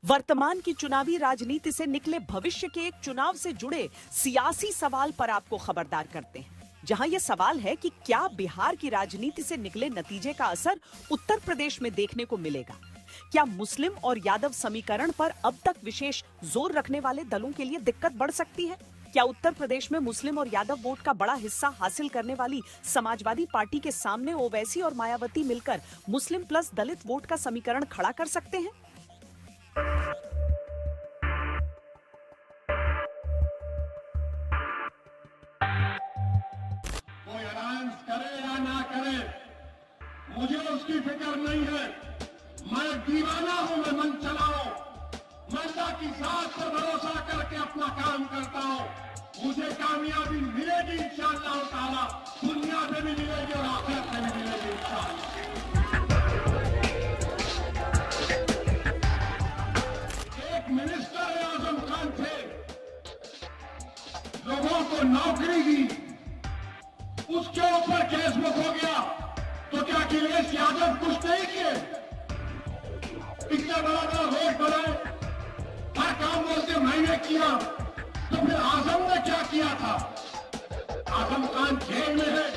वर्तमान की चुनावी राजनीति से निकले भविष्य के एक चुनाव से जुड़े सियासी सवाल पर आपको खबरदार करते हैं, जहां यह सवाल है कि क्या बिहार की राजनीति से निकले नतीजे का असर उत्तर प्रदेश में देखने को मिलेगा। क्या मुस्लिम और यादव समीकरण पर अब तक विशेष जोर रखने वाले दलों के लिए दिक्कत बढ़ सकती है? क्या उत्तर प्रदेश में मुस्लिम और यादव वोट का बड़ा हिस्सा हासिल करने वाली समाजवादी पार्टी के सामने ओवैसी और मायावती मिलकर मुस्लिम प्लस दलित वोट का समीकरण खड़ा कर सकते हैं? कोई अलायंस करे या ना करे, मुझे उसकी फिक्र नहीं है। मैं दीवाना हूं, मैं मन चलाऊं, मैं अल्लाह की जात पर भरोसा करके अपना काम करता हूं। मुझे कामयाबी मिलेगी इंशाअल्लाह ताला, दुनिया में भी मिलेगी और आखिरत में भी मिलेगी इंशाअल्लाह। एक मिनिस्टर आजम खान थे, लोगों को नौकरी दी, उसके ऊपर केस बुक हो गया, तो क्या अखिलेश यादव कुछ नहीं किए? इतना बड़ा बड़ा रोड बनाए, हर काम बोलते मैंने किया, तो फिर आजम ने क्या किया था? आजम खान जेल में है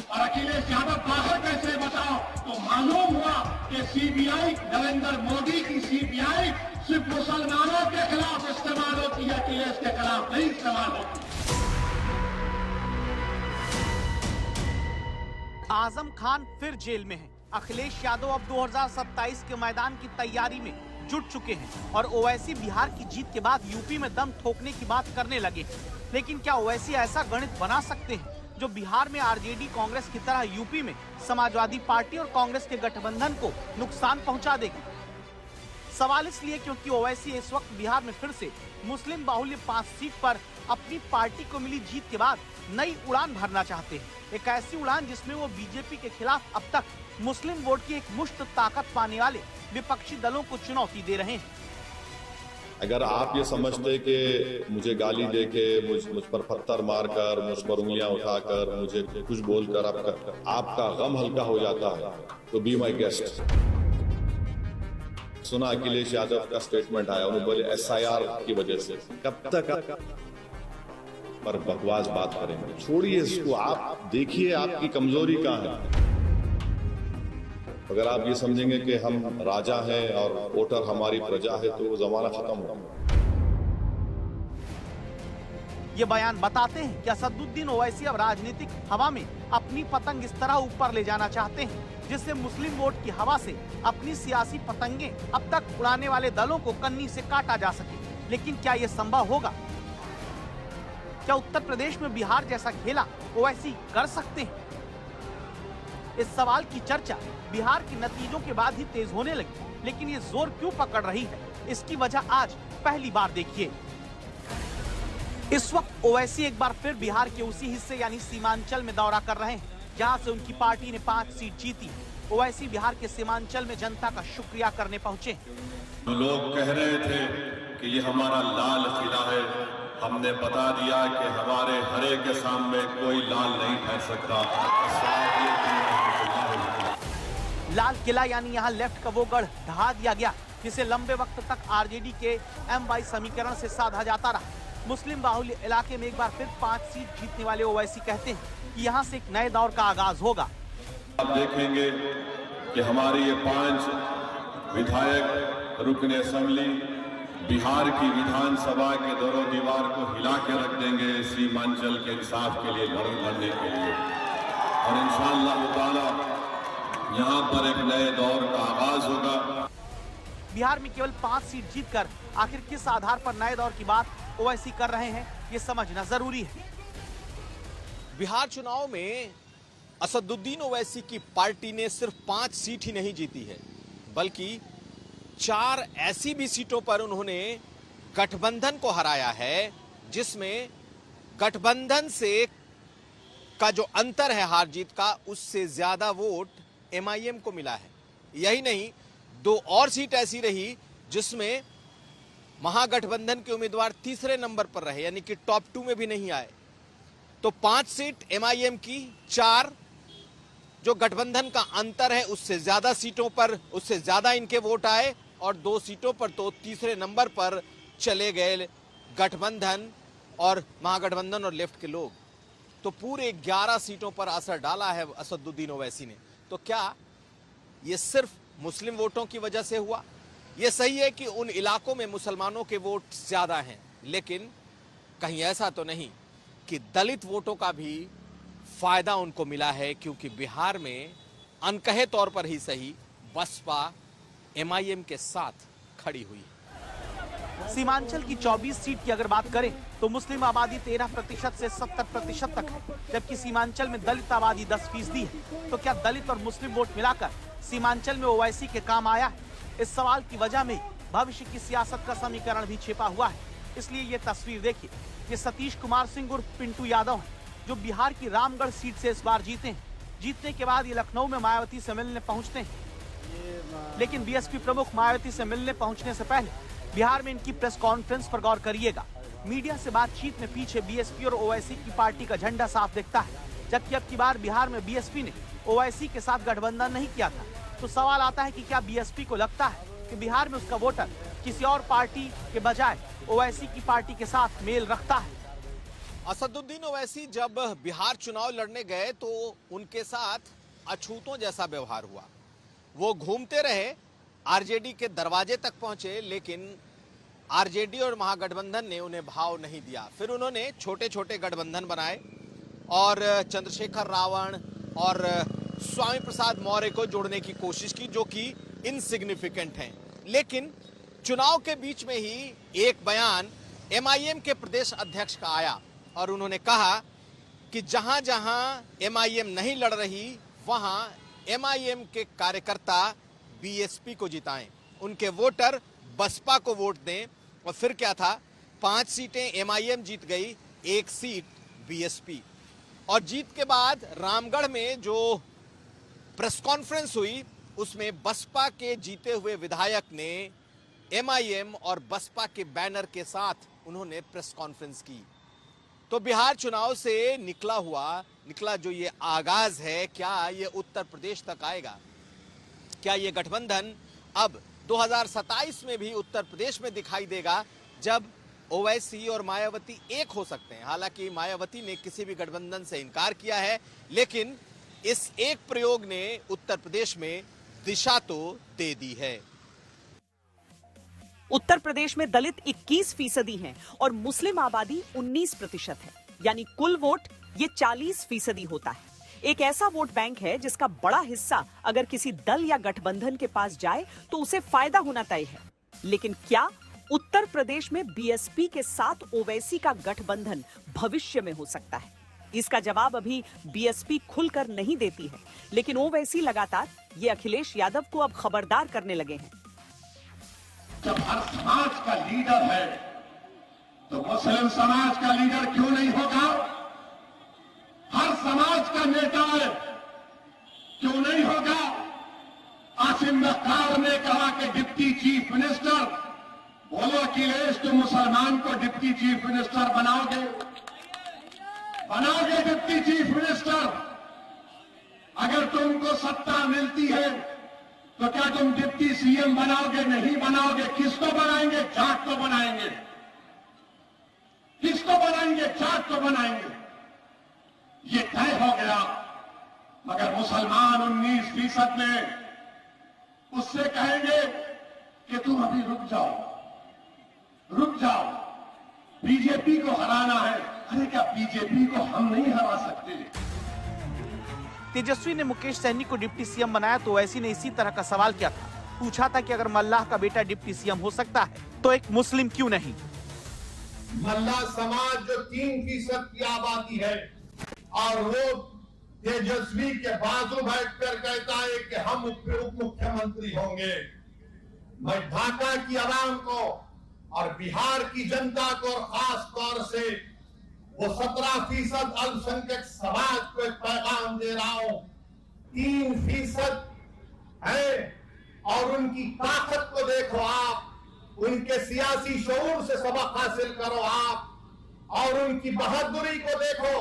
और अखिलेश यादव बाहर कैसे? बताओ। तो मालूम हुआ कि सीबीआई, नरेंद्र मोदी की सीबीआई सिर्फ मुसलमानों के खिलाफ इस्तेमाल होती है, अखिलेश के खिलाफ नहीं इस्तेमाल होती। आजम खान फिर जेल में है। अखिलेश यादव अब 2027 के मैदान की तैयारी में जुट चुके हैं और ओवैसी बिहार की जीत के बाद यूपी में दम ठोकने की बात करने लगे हैं। लेकिन क्या ओवैसी ऐसा गणित बना सकते हैं जो बिहार में आरजेडी कांग्रेस की तरह यूपी में समाजवादी पार्टी और कांग्रेस के गठबंधन को नुकसान पहुंचा देगी? सवाल इसलिए क्योंकि ओवैसी इस वक्त बिहार में फिर से मुस्लिम बाहुल्य 5 सीट पर अपनी पार्टी को मिली जीत के बाद नई उड़ान भरना चाहते हैं। एक ऐसी उड़ान जिसमें वो बीजेपी के खिलाफ अब तक मुस्लिम वोट की एक मुश्त ताकत पाने वाले विपक्षी दलों को चुनौती दे रहे हैं। अगर आप ये समझते कि मुझे गाली देके, मुझ पर पत्थर मारकर, मुझ पर उंगलियां उठाकर, मुझे कुछ बोलकर आपका गम हल्का हो जाता है, तो बी माई गेस्ट। सुना अखिलेश यादव का स्टेटमेंट आया, उन्होंने बोले SIR की वजह से। कब तक पर बकवास बात करेंगे? छोड़िए इसको, आप देखिए आपकी कमजोरी कहाँ है। अगर आप ये समझेंगे कि हम राजा हैं और वोटर हमारी प्रजा है, तो वो जमाना खत्म होगा। ये बयान बताते हैं कि असदुद्दीन ओवैसी अब राजनीतिक हवा में अपनी पतंग इस तरह ऊपर ले जाना चाहते हैं जिससे मुस्लिम वोट की हवा से अपनी सियासी पतंगे अब तक उड़ाने वाले दलों को कन्नी से काटा जा सके। लेकिन क्या ये संभव होगा? क्या उत्तर प्रदेश में बिहार जैसा खेला ओवैसी कर सकते हैं? इस सवाल की चर्चा बिहार के नतीजों के बाद ही तेज होने लगी, लेकिन ये जोर क्यों पकड़ रही है, इसकी वजह आज पहली बार देखिए। इस वक्त ओवैसी एक बार फिर बिहार के उसी हिस्से यानी सीमांचल में दौरा कर रहे हैं जहां से उनकी पार्टी ने 5 सीट जीती। ओवैसी बिहार के सीमांचल में जनता का शुक्रिया करने पहुंचे। लोग कह रहे थे कि ये हमारा लाल किला है, हमने बता दिया कि हमारे हरे के सामने कोई लाल नहीं ठहर सकता। लाल किला यानी यहाँ लेफ्ट का वो गढ़ ढहा दिया गया जिसे लंबे वक्त तक आरजेडी के MY समीकरण से साधा जाता रहा। मुस्लिम बाहुल्य इलाके में एक बार फिर 5 सीट जीतने वाले ओवैसी कहते हैं कि यहाँ से एक नए दौर का आगाज होगा। आप देखेंगे कि हमारे ये 5 विधायक रुकने असेंबली बिहार की विधानसभा के दरों दीवार को हिला के रख देंगे सीमांचल के इंसाफ के लिए लड़ने के लिए, और इंशाअल्लाह ताला यहाँ पर एक नए दौर का आगाज होगा। बिहार में केवल 5 सीट जीतकर आखिर किस आधार पर नए दौर की बात ओवैसी कर रहे हैं, ये समझना जरूरी है। बिहार चुनाव में असदुद्दीन ओवैसी की पार्टी ने सिर्फ 5 सीट ही नहीं जीती है, बल्कि 4 ऐसी भी सीटों पर उन्होंने गठबंधन को हराया है जिसमें गठबंधन से का जो अंतर है हार जीत का, उससे ज्यादा वोट MIM को मिला है। यही नहीं, 2 और सीट ऐसी रही जिसमें महागठबंधन के उम्मीदवार तीसरे नंबर पर रहे, यानी कि टॉप 2 में भी नहीं आए। तो 5 सीट MIM की, 4 जो गठबंधन का अंतर है उससे ज्यादा सीटों पर उससे ज्यादा इनके वोट आए और 2 सीटों पर तो तीसरे नंबर पर चले गए गठबंधन और महागठबंधन और लेफ्ट के लोग। तो पूरे 11 सीटों पर असर डाला है असदुद्दीन ओवैसी ने। तो क्या ये सिर्फ मुस्लिम वोटों की वजह से हुआ? ये सही है कि उन इलाकों में मुसलमानों के वोट ज्यादा हैं, लेकिन कहीं ऐसा तो नहीं कि दलित वोटों का भी फायदा उनको मिला है, क्योंकि बिहार में अनकहे तौर पर ही सही बसपा एमआईएम के साथ खड़ी हुई है। सीमांचल की 24 सीट की अगर बात करें तो मुस्लिम आबादी 13% से 70% तक है, जबकि सीमांचल में दलित आबादी 10% है। तो क्या दलित और मुस्लिम वोट मिलाकर सीमांचल में ओवैसी के काम आया है? इस सवाल की वजह में भविष्य की सियासत का समीकरण भी छिपा हुआ है। इसलिए ये तस्वीर देखिए, ये सतीश कुमार सिंह उर्फ पिंटू यादव हैं, जो बिहार की रामगढ़ सीट से इस बार जीते हैं। जीतने के बाद ये लखनऊ में मायावती से मिलने पहुंचते हैं, लेकिन बीएसपी प्रमुख मायावती से मिलने पहुंचने से पहले बिहार में इनकी प्रेस कॉन्फ्रेंस पर गौर करिएगा। मीडिया से बातचीत में पीछे बीएसपी और ओवैसी की पार्टी का झंडा साफ दिखता है, जबकि अब की बार बिहार में बीएसपी ने ओवैसी के साथ गठबंधन नहीं किया था। तो सवाल आता है कि क्या बीएसपी को लगता है कि बिहार में उसका वोटर किसी और पार्टी के बजाय ओवैसी की पार्टी के साथ मेल रखता है? असदुद्दीन ओवैसी जब बिहार चुनाव लड़ने गए तो उनके साथ अछूतों जैसा व्यवहार हुआ। वो घूमते रहे, आरजेडी के दरवाजे तक पहुंचे, लेकिन आरजेडी और महागठबंधन ने उन्हें भाव नहीं दिया। फिर उन्होंने छोटे छोटे गठबंधन बनाए और चंद्रशेखर रावण और स्वामी प्रसाद मौर्य को जोड़ने की कोशिश की, जो कि इनसिग्निफिकेंट हैं। लेकिन चुनाव के बीच में ही एक बयान एमआईएम के प्रदेश अध्यक्ष का आया और उन्होंने कहा कि जहां जहां एमआईएम नहीं लड़ रही वहां एमआईएम के कार्यकर्ता बीएसपी को जिताएं, उनके वोटर बसपा को वोट दें। और फिर क्या था, 5 सीटें एमआईएम जीत गई, 1 सीट बीएसपी। और जीत के बाद रामगढ़ में जो प्रेस कॉन्फ्रेंस हुई उसमें बसपा के जीते हुए विधायक ने एमआईएम और बसपा के बैनर के साथ उन्होंने प्रेस कॉन्फ्रेंस की। तो बिहार चुनाव से निकला जो ये आगाज है, क्या ये उत्तर प्रदेश तक आएगा? क्या ये गठबंधन अब 2027 में भी उत्तर प्रदेश में दिखाई देगा, जब ओवैसी और मायावती एक हो सकते हैं? हालांकि मायावती ने किसी भी गठबंधन से इनकार किया है, लेकिन इस एक प्रयोग ने उत्तर प्रदेश में दिशा तो दे दी है। उत्तर प्रदेश में दलित 21% हैं और मुस्लिम आबादी 19% है, यानी कुल वोट ये 40% होता है। एक ऐसा वोट बैंक है जिसका बड़ा हिस्सा अगर किसी दल या गठबंधन के पास जाए तो उसे फायदा होना तय है। लेकिन क्या उत्तर प्रदेश में बीएसपी के साथ ओवैसी का गठबंधन भविष्य में हो सकता है? इसका जवाब अभी बीएसपी खुलकर नहीं देती है, लेकिन ओवैसी लगातार ये अखिलेश यादव को अब खबरदार करने लगे हैं। जब हर समाज का लीडर है तो मुस्लिम समाज का लीडर क्यों नहीं होगा? हर समाज का नेता है, क्यों नहीं होगा? आसिम नक्कार ने कहा कि डिप्टी चीफ मिनिस्टर, बोलो अखिलेश तुम मुसलमान को डिप्टी चीफ मिनिस्टर बनाओगे डिप्टी चीफ मिनिस्टर? अगर तुमको सत्ता मिलती है तो क्या तुम डिप्टी सीएम बनाओगे? नहीं बनाओगे। किसको बनाएंगे? जाट को बनाएंगे। किसको बनाएंगे? जाट को बनाएंगे। ये तय हो गया। मगर मुसलमान 19% में उससे कहेंगे कि तुम अभी रुक जाओ, बीजेपी को हराना है। अरे क्या बीजेपी को हम नहीं हरा सकते? तेजस्वी ने मुकेश सहनी को डिप्टी सीएम बनाया तो ओवैसी ने इसी तरह का सवाल किया था। पूछा था कि अगर मल्लाह का बेटा डिप्टी सीएम हो सकता है तो एक मुस्लिम क्यों नहीं? मल्लाह समाज जो 3% की आबादी है और वो तेजस्वी के बाजू बैठकर कहता है कि हम उप मुख्यमंत्री होंगे। मैं ढाका की आवाम को और बिहार की जनता को और खास तौर से वो 17% अल्पसंख्यक समाज को एक पैगाम दे रहा हूं। 3% है और उनकी ताकत को देखो आप, उनके सियासी शऊर से सबक हासिल करो आप, और उनकी बहादुरी को देखो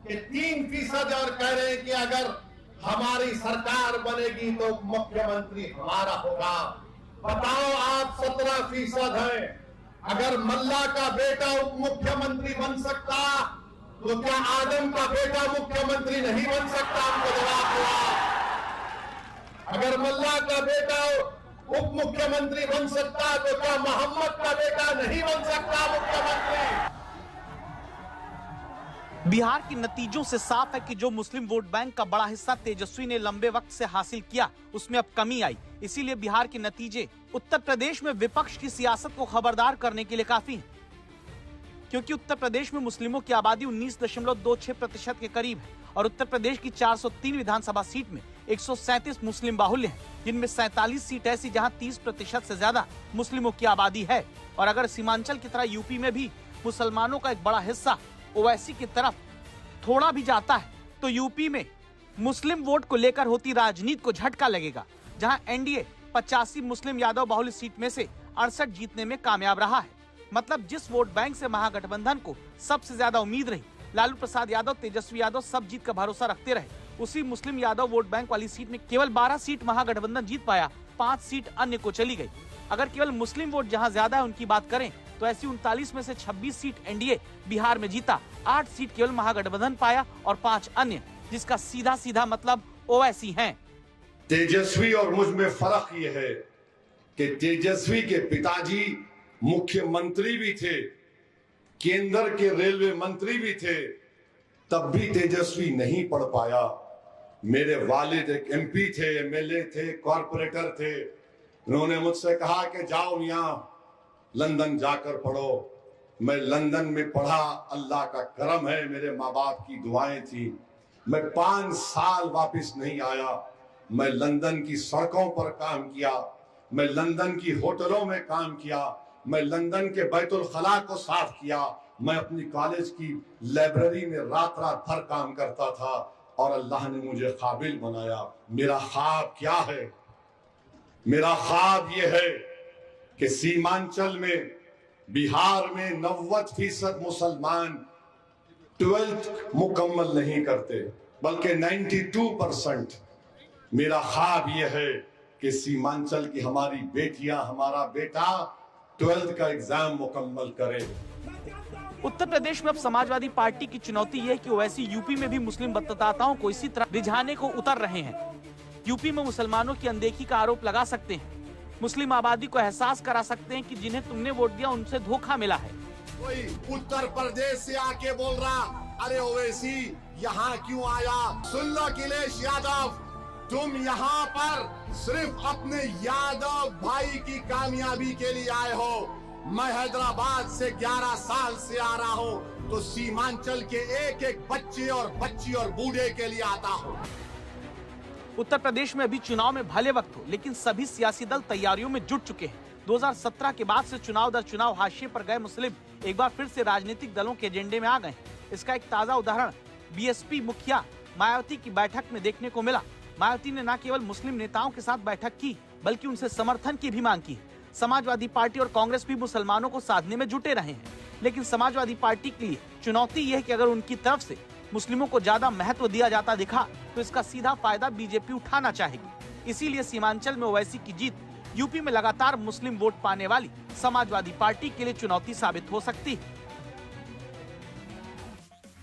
कि 3% और कह रहे हैं कि अगर हमारी सरकार बनेगी तो मुख्यमंत्री हमारा होगा। बताओ आप 17% हैं। अगर मल्ला का बेटा उप मुख्यमंत्री बन सकता तो क्या आदम का बेटा मुख्यमंत्री नहीं बन सकता? हमको जवाब दो आप। अगर मल्ला का बेटा उप मुख्यमंत्री बन सकता तो क्या मोहम्मद का बेटा नहीं बन सकता मुख्यमंत्री? बिहार के नतीजों से साफ है कि जो मुस्लिम वोट बैंक का बड़ा हिस्सा तेजस्वी ने लंबे वक्त से हासिल किया, उसमें अब कमी आई। इसीलिए बिहार के नतीजे उत्तर प्रदेश में विपक्ष की सियासत को खबरदार करने के लिए काफी हैं। क्योंकि उत्तर प्रदेश में मुस्लिमों की आबादी 19.26% के करीब है और उत्तर प्रदेश की 403 विधानसभा सीट में 137 मुस्लिम बाहुल्य हैं, जिनमें 47 सीट ऐसी जहां 30% से ज्यादा मुस्लिमों की आबादी है। और अगर सीमांचल की तरह यूपी में भी मुसलमानों का एक बड़ा हिस्सा ओवैसी की तरफ थोड़ा भी जाता है तो यूपी में मुस्लिम वोट को लेकर होती राजनीति को झटका लगेगा। जहां एनडीए 85 मुस्लिम यादव बाहुल्य सीट में से 68 जीतने में कामयाब रहा है। मतलब जिस वोट बैंक से महागठबंधन को सबसे ज्यादा उम्मीद रही, लालू प्रसाद यादव, तेजस्वी यादव सब जीत का भरोसा रखते रहे, उसी मुस्लिम यादव वोट बैंक वाली सीट में केवल 12 सीट महागठबंधन जीत पाया, 5 सीट अन्य को चली गई। अगर केवल मुस्लिम वोट जहां ज्यादा है उनकी बात करें तो ऐसी 39 में से 26 सीट एनडीए बिहार में जीता, 8 सीट केवल महागठबंधन पाया और 5 अन्य, जिसका सीधा सीधा मतलब ओवैसी हैं। तेजस्वी और मुझ में फर्क ये है कि तेजस्वी के पिताजी मुख्यमंत्री भी थे, केंद्र के रेलवे मंत्री भी थे, तब भी तेजस्वी नहीं पढ़ पाया। मेरे वालिद एक एमपी थे, एमएलए थे, कॉर्पोरेटर थे। उन्होंने मुझसे कहा कि जाओ मियां लंदन जाकर पढ़ो। मैं लंदन में पढ़ा, अल्लाह का करम है, मेरे माँ बाप की दुआएं थी। मैं 5 साल वापस नहीं आया। मैं लंदन की सड़कों पर काम किया, मैं लंदन की होटलों में काम किया, मैं लंदन के बैतुल खला को साफ किया, मैं अपनी कॉलेज की लाइब्रेरी में रात रात भर काम करता था और अल्लाह ने मुझे काबिल बनाया। मेरा ख्वाब क्या है? मेरा ख्वाब ये है कि सीमांचल में, बिहार में 90% मुसलमान 12th मुकम्मल नहीं करते, बल्कि 92%। मेरा ख्वाब यह है कि सीमांचल की हमारी बेटियां, हमारा बेटा 12th का एग्जाम मुकम्मल करे। उत्तर प्रदेश में अब समाजवादी पार्टी की चुनौती यह है कि ओवैसी यूपी में भी मुस्लिम मतदाताओं को इसी तरह रिझाने को उतर रहे हैं। यूपी में मुसलमानों की अनदेखी का आरोप लगा सकते हैं, मुस्लिम आबादी को एहसास करा सकते हैं कि जिन्हें तुमने वोट दिया उनसे धोखा मिला है। कोई उत्तर प्रदेश से आके बोल रहा, अरे ओवैसी यहाँ क्यों आया? सुन लो अखिलेश यादव, तुम यहाँ पर सिर्फ अपने यादव भाई की कामयाबी के लिए आए हो। मैं हैदराबाद से 11 साल से आ रहा हूँ, तो सीमांचल के एक एक बच्चे और बच्ची और बूढ़े के लिए आता हूँ। उत्तर प्रदेश में अभी चुनाव में भले वक्त हो, लेकिन सभी सियासी दल तैयारियों में जुट चुके हैं। 2017 के बाद से चुनाव दर चुनाव हाशिए पर गए मुस्लिम एक बार फिर से राजनीतिक दलों के एजेंडे में आ गए। इसका एक ताजा उदाहरण बीएसपी मुखिया मायावती की बैठक में देखने को मिला। मायावती ने न केवल मुस्लिम नेताओं के साथ बैठक की, बल्कि उनसे समर्थन की भी मांग की। समाजवादी पार्टी और कांग्रेस भी मुसलमानों को साधने में जुटे रहे हैं, लेकिन समाजवादी पार्टी के लिए चुनौती यह है कि अगर उनकी तरफ से मुस्लिमों को ज्यादा महत्व दिया जाता दिखा तो इसका सीधा फायदा बीजेपी उठाना चाहेगी। इसीलिए सीमांचल में ओवैसी की जीत यूपी में लगातार मुस्लिम वोट पाने वाली समाजवादी पार्टी के लिए चुनौती साबित हो सकती है।